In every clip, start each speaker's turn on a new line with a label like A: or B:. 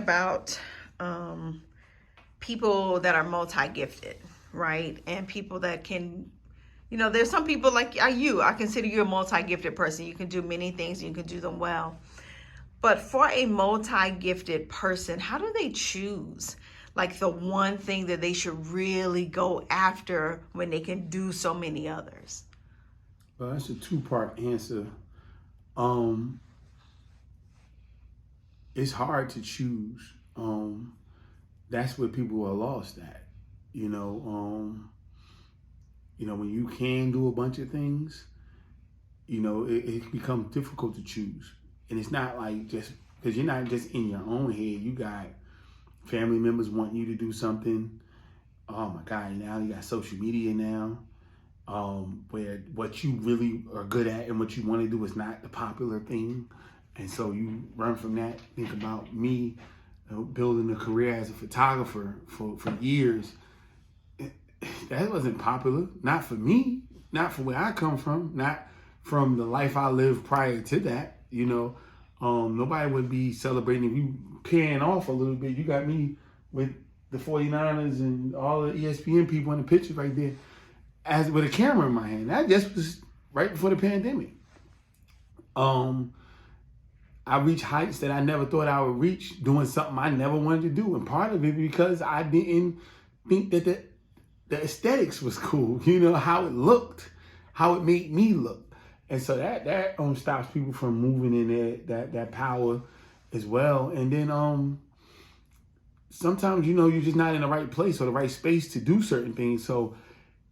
A: about people that are multi-gifted, right? And people that can, there's some people like you. I consider you a multi-gifted person. You can do many things. You can do them well. But for a multi-gifted person, how do they choose like the one thing that they should really go after when they can do so many others?
B: Well, that's a two-part answer. It's hard to choose. That's where people are lost at. When you can do a bunch of things, it becomes difficult to choose. And it's not like just because you're not just in your own head. You got family members wanting you to do something. Oh my God, now you got social media now, where what you really are good at and what you want to do is not the popular thing. And so you run from that. Think about me building a career as a photographer for years. That wasn't popular. Not for me. Not for where I come from. Not from the life I lived prior to that. Nobody would be celebrating if you paying off a little bit. You got me with the 49ers and all the ESPN people in the picture right there as with a camera in my hand. That just was right before the pandemic. I reached heights that I never thought I would reach doing something I never wanted to do. And part of it because I didn't think that the aesthetics was cool, how it looked, how it made me look. And so that stops people from moving in that power as well. And then sometimes, you're just not in the right place or the right space to do certain things. So,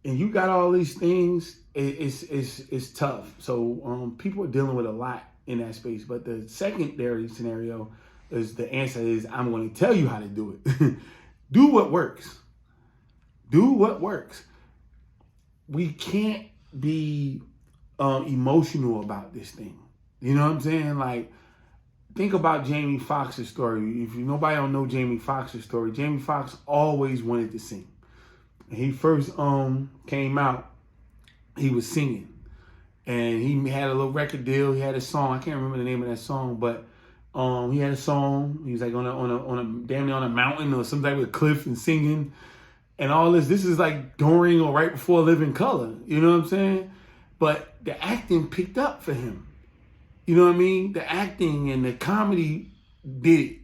B: and you got all these things, it's tough. So people are dealing with a lot in that space. But the secondary scenario is the answer is I'm going to tell you how to do it. Do what works. Do what works. We can't be emotional about this thing. You know what I'm saying? Like, think about Jamie Foxx's story. If nobody don't know Jamie Foxx's story, Jamie Foxx always wanted to sing. When he first came out, he was singing. And he had a little record deal. He had a song. I can't remember the name of that song, but he had a song. He was like on a damn near on a mountain or some type of cliff and singing. And all this is like during or right before Living Color. You know what I'm saying? But the acting picked up for him. You know what I mean? The acting and the comedy did it.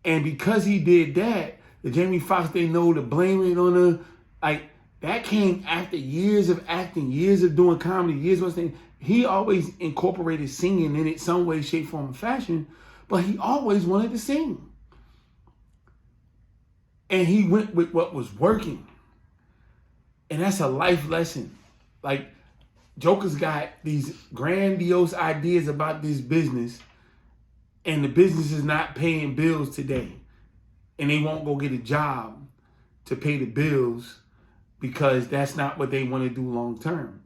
B: And because he did that, the Jamie Foxx, they know to blame it on that came after years of acting, years of doing comedy, years of things. He always incorporated singing in it some way, shape, form, or fashion, but he always wanted to sing. And he went with what was working. And that's a life lesson. Like, Joker's got these grandiose ideas about this business, and the business is not paying bills today. And they won't go get a job to pay the bills because that's not what they want to do long term.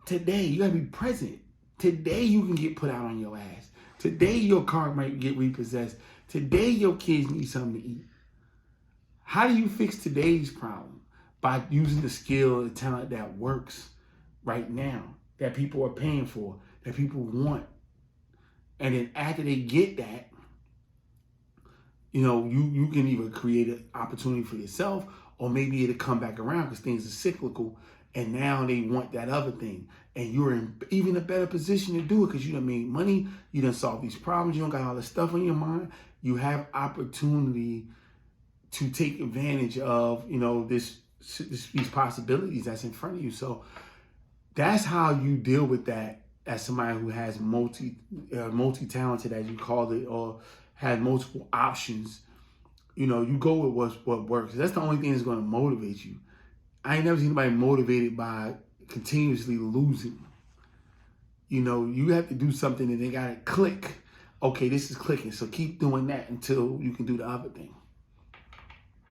B: Today, you got to be present. Today, you can get put out on your ass. Today, your car might get repossessed. Today, your kids need something to eat. How do you fix today's problem? By using the skill and talent that works right now, that people are paying for, that people want. And then after they get that, you can either create an opportunity for yourself, or maybe it'll come back around because things are cyclical, and now they want that other thing. And you're in even a better position to do it because you done made money, you done solved these problems, you don't got all this stuff on your mind. You have opportunity to take advantage of, these possibilities that's in front of you. So that's how you deal with that as somebody who has multi-talented, as you call it, or has multiple options. You go with what works. That's the only thing that's going to motivate you. I ain't never seen anybody motivated by continuously losing. You have to do something and they got to click. Okay, this is clicking. So keep doing that until you can do the other thing.